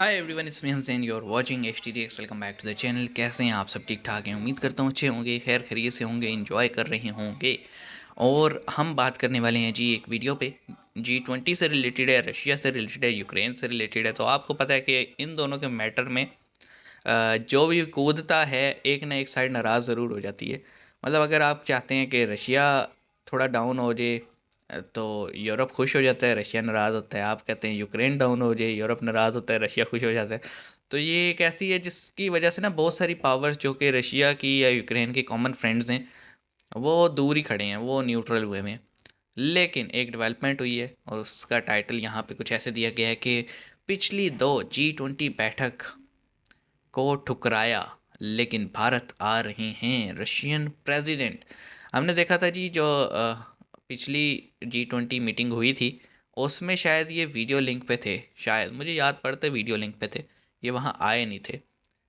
Hi everyone, it's me हमसेन, you are watching HTDX। Welcome back to the channel. कैसे हैं आप? सब ठीक ठाक हैं? उम्मीद करता हूँ अच्छे होंगे, खैर खैरियत से होंगे, एंजॉय कर रहे होंगे। और हम बात करने वाले हैं जी एक वीडियो पे। G20 से रिलेटेड है, रशिया से रिलेटेड है, यूक्रेन से रिलेटेड है। तो आपको पता है कि इन दोनों के मैटर में जो भी कूदता है एक ना एक साइड नाराज़ ज़रूर हो जाती है। मतलब अगर आप चाहते हैं कि रशिया थोड़ा डाउन हो जाए तो यूरोप खुश हो जाता है, रशिया नाराज़ होता है। आप कहते हैं यूक्रेन डाउन हो जाए, यूरोप नाराज़ होता है, रशिया खुश हो जाता है। तो ये एक ऐसी है जिसकी वजह से ना बहुत सारी पावर्स जो कि रशिया की या यूक्रेन की कॉमन फ्रेंड्स हैं वो दूर ही खड़े हैं, वो न्यूट्रल हुए में। लेकिन एक डेवलपमेंट हुई है और उसका टाइटल यहाँ पे कुछ ऐसे दिया गया है कि पिछली 2 G20 बैठक को ठुकराया, लेकिन भारत आ रहे हैं रशियन प्रेसिडेंट। हमने देखा था जी जो पिछली G20 मीटिंग हुई थी उसमें शायद ये वीडियो लिंक पे थे, शायद मुझे याद पड़ता है वीडियो लिंक पे थे। ये वहाँ आए नहीं थे,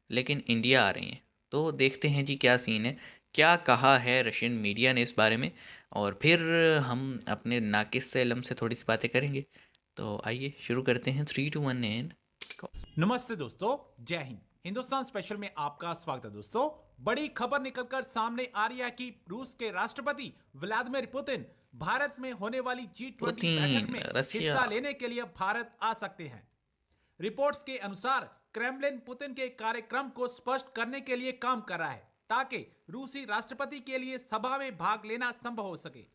लेकिन इंडिया आ रही हैं। तो देखते हैं जी क्या सीन है, क्या कहा है रशियन मीडिया ने इस बारे में। और फिर हम अपने नाकिस से लम से थोड़ी सी बातें करेंगे। तो आइए शुरू करते हैं। 3 2 1 एंड नमस्ते दोस्तों, जय हिंद। हिंदुस्तान स्पेशल में आपका स्वागत है दोस्तों। बड़ी खबर निकलकर सामने आ रही है कि रूस के राष्ट्रपति व्लादिमीर पुतिन भारत में होने वाली G20 बैठक पुतिन में रशिया। हिस्सा लेने के लिए भारत आ सकते हैं। रिपोर्ट्स के अनुसार क्रेमलिन पुतिन के कार्यक्रम को स्पष्ट करने के लिए काम कर रहा है ताकि रूसी राष्ट्रपति के लिए सभा में भाग लेना संभव हो सके।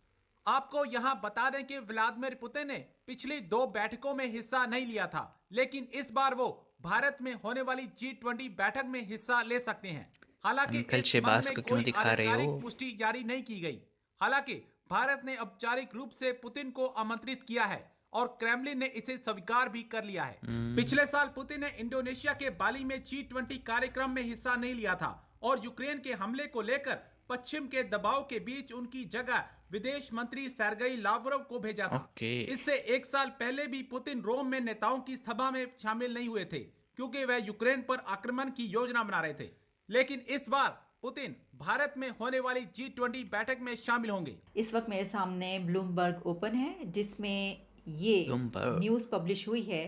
आपको यहां बता दें कि व्लादिमीर पुतिन ने पिछली 2 बैठकों में हिस्सा नहीं लिया था, लेकिन इस बार वो भारत में होने वाली G20 बैठक में हिस्सा ले सकते हैं। हालांकि अंकल इस संबंध शहबाज में को क्यों कोई दिखा रहे हो? आधिकारिक पुष्टि जारी नहीं की गई। हालांकि भारत ने औपचारिक रूप से पुतिन को आमंत्रित किया है और क्रेमलिन ने इसे स्वीकार भी कर लिया है। हम्म। पिछले साल पुतिन ने इंडोनेशिया के बाली में G20 कार्यक्रम में हिस्सा नहीं लिया था और यूक्रेन के हमले को लेकर पश्चिम के दबाव के बीच उनकी जगह विदेश मंत्री सर्गेई लावरोव को भेजा था। ओके। इससे 1 साल पहले भी पुतिन रोम में नेताओं की सभा में शामिल नहीं हुए थे क्योंकि वह यूक्रेन पर आक्रमण की योजना बना रहे थे। लेकिन इस बार पुतिन भारत में होने वाली G20 बैठक में शामिल होंगे। इस वक्त मेरे सामने ब्लूमबर्ग ओपन है जिसमें ये ब्लूमबर्ग। न्यूज़ पब्लिश हुई है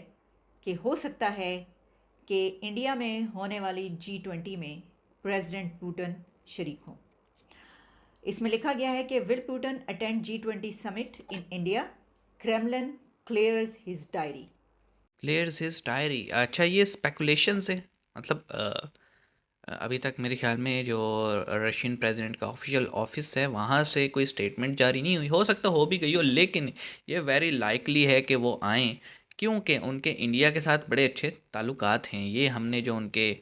कि हो सकता है कि इंडिया में होने वाली G20 में प्रेसिडेंट पुतिन शरीक हों। इसमें लिखा गया है कि will Putin attend G20 summit in India, Kremlin clears his diary. Clears his diary. अच्छा, ये स्पेकुलेशन है। मतलब अभी तक मेरे ख्याल में जो रशियन प्रेसिडेंट का ऑफिशियल ऑफिस है वहाँ से कोई स्टेटमेंट जारी नहीं हुई। हो सकता हो भी गई हो, लेकिन ये वेरी लाइकली है कि वो आएँ, क्योंकि उनके इंडिया के साथ बड़े अच्छे ताल्लुकात हैं। ये हमने जो उनके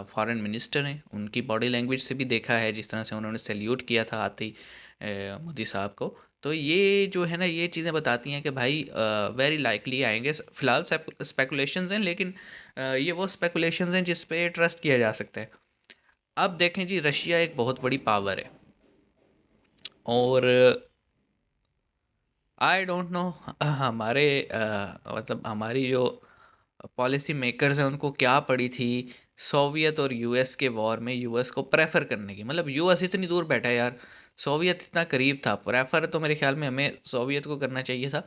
फॉरेन मिनिस्टर हैं उनकी बॉडी लैंग्वेज से भी देखा है, जिस तरह से उन्होंने सैल्यूट किया था आते ही मोदी साहब को। तो ये जो है ना, ये चीज़ें बताती हैं कि भाई वेरी लाइकली आएंगे। फ़िलहाल स्पेकुलेशंस हैं, लेकिन ये वो स्पेकुलेशंस हैं जिस पे ट्रस्ट किया जा सकता है। अब देखें जी, रशिया एक बहुत बड़ी पावर है और आई डोंट नो हमारे मतलब हमारी जो पॉलिसी मेकर्स हैं उनको क्या पड़ी थी सोवियत और यूएस के वॉर में यूएस को प्रेफर करने की। मतलब यूएस इतनी दूर बैठा है यार, सोवियत इतना करीब था। प्रेफर तो मेरे ख्याल में हमें सोवियत को करना चाहिए था।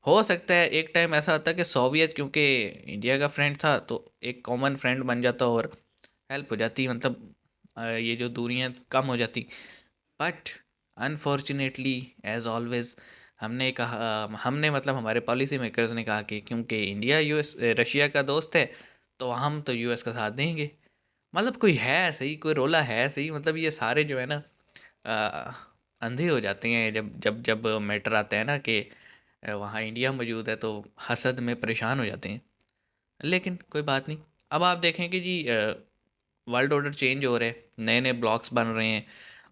हो सकता है एक टाइम ऐसा होता कि सोवियत क्योंकि इंडिया का फ्रेंड था तो एक कॉमन फ्रेंड बन जाता और हेल्प हो जाती। मतलब ये जो दूरियां कम हो जाती। बट अनफॉर्चुनेटली एज ऑलवेज हमने मतलब हमारे पॉलिसी मेकर्स ने कहा कि क्योंकि इंडिया यूएस रशिया का दोस्त है तो हम तो यूएस का साथ देंगे। मतलब कोई है सही, कोई रोला है सही। मतलब ये सारे जो है ना अ, अंधे हो जाते हैं जब जब जब मैटर आता है ना कि वहाँ इंडिया मौजूद है तो हसद में परेशान हो जाते हैं। लेकिन कोई बात नहीं। अब आप देखें कि जी वर्ल्ड ऑर्डर चेंज हो रहे हैं, नए नए ब्लॉक्स बन रहे हैं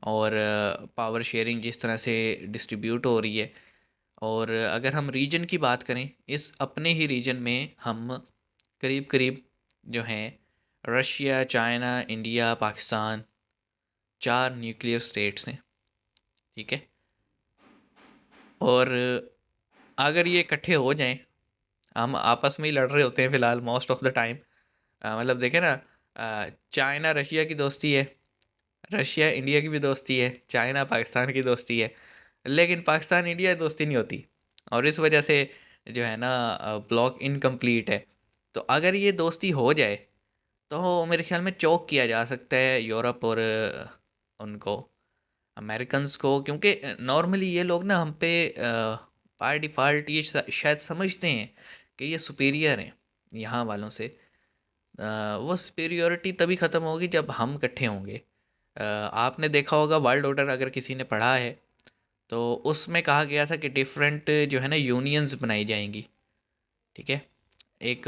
और पावर शेयरिंग जिस तरह से डिस्ट्रीब्यूट हो रही है। और अगर हम रीजन की बात करें, इस अपने ही रीजन में हम करीब करीब जो हैं Russia, China, India, Pakistan, 4 nuclear states हैं। ठीक है। और अगर ये इकट्ठे हो जाएं, हम आपस में ही लड़ रहे होते हैं फ़िलहाल मोस्ट ऑफ द टाइम। मतलब देखें ना, चाइना रशिया की दोस्ती है, रशिया इंडिया की भी दोस्ती है, चाइना पाकिस्तान की दोस्ती है, लेकिन पाकिस्तान इंडिया की दोस्ती नहीं होती। और इस वजह से जो है ना ब्लॉक इनकम्प्लीट है। तो अगर ये दोस्ती हो जाए तो मेरे ख्याल में चौक किया जा सकता है यूरोप और उनको अमेरिकन्स को, क्योंकि नॉर्मली ये लोग ना हम पे बाय डिफ़ॉल्ट ये शायद समझते हैं कि ये सुपीरियर हैं यहाँ वालों से। वो सुपीरियॉरिटी तभी ख़त्म होगी जब हम इकट्ठे होंगे। आपने देखा होगा वर्ल्ड ऑर्डर, अगर किसी ने पढ़ा है तो उसमें कहा गया था कि डिफरेंट जो है ना यूनियंस बनाई जाएंगी, ठीक है। एक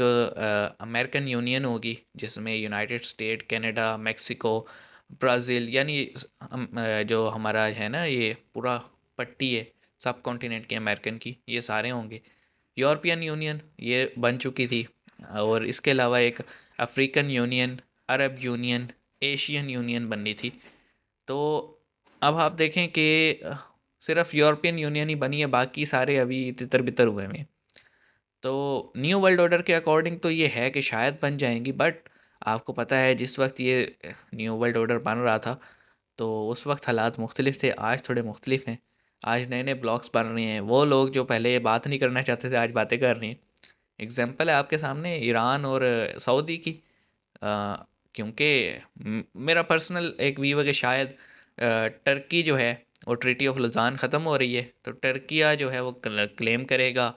अमेरिकन यूनियन होगी जिसमें United state, Canada, Mexico, Brazil, यानी जो हमारा है ना ये पूरा पट्टी है सब कॉन्टिनेंट की अमेरिकन की, ये सारे होंगे। यूरोपियन यूनियन ये बन चुकी थी, और इसके अलावा एक अफ्रीकन यूनियन, अरब यूनियन, एशियन यूनियन बननी थी। तो अब आप देखें कि सिर्फ यूरोपियन यूनियन ही बनी है, बाकी सारे अभी तितर बितर हुए हैं। तो न्यू वर्ल्ड ऑर्डर के अकॉर्डिंग तो ये है कि शायद बन जाएंगी, बट आपको पता है जिस वक्त ये न्यू वर्ल्ड ऑर्डर बन रहा था तो उस वक्त हालात मुख्तलिफ थे, आज थोड़े मुख्तलिफ हैं। आज नए नए ब्लॉक्स बन रहे हैं, वो लोग जो पहले बात नहीं करना चाहते थे आज बातें कर रहे हैं। एग्जाम्पल है आपके सामने ईरान और सऊदी की। क्योंकि मेरा पर्सनल एक व्यू है कि शायद टर्की जो है वो ट्रीटी ऑफ लुज़ान ख़त्म हो रही है, तो टर्किया जो है वो क्लेम करेगा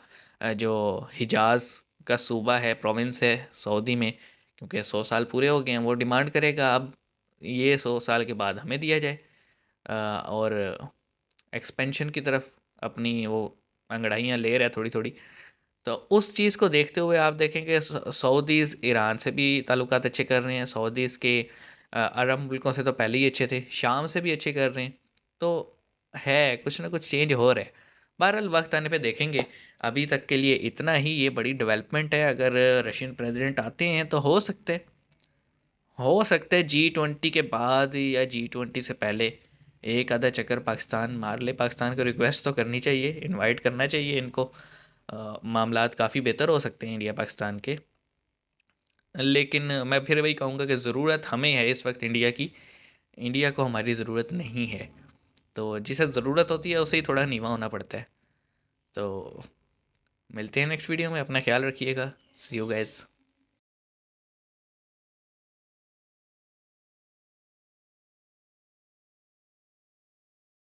जो हिजाज़ का सूबा है, प्रोविंस है सऊदी में, क्योंकि 100 साल पूरे हो गए हैं। वो डिमांड करेगा अब ये 100 साल के बाद हमें दिया जाए, और एक्सपेंशन की तरफ अपनी वो अंगड़ाइयाँ ले रहा है थोड़ी थोड़ी। तो उस चीज़ को देखते हुए आप देखेंगे सऊदीज़ ईरान से भी ताल्लुकात अच्छे कर रहे हैं, सऊदीज़ के अरब मुल्कों से तो पहले ही अच्छे थे, शाम से भी अच्छे कर रहे हैं। तो है कुछ ना कुछ चेंज हो रहा है। बहरहाल वक्त आने पे देखेंगे। अभी तक के लिए इतना ही, ये बड़ी डेवलपमेंट है। अगर रशियन प्रेसिडेंट आते हैं तो हो सकते G20 के बाद या G20 से पहले एक आधा चक्कर पाकिस्तान मार ले। पाकिस्तान को रिक्वेस्ट तो करनी चाहिए, इनवाइट करना चाहिए इनको। मामलात काफ़ी बेहतर हो सकते हैं इंडिया पाकिस्तान के। लेकिन मैं फिर वही कहूँगा कि ज़रूरत हमें है इस वक्त इंडिया की, इंडिया को हमारी ज़रूरत नहीं है। तो जिसे ज़रूरत होती है उसे ही थोड़ा नीवा होना पड़ता है। तो मिलते हैं नेक्स्ट वीडियो में, अपना ख्याल रखिएगा। सी यू गाइस।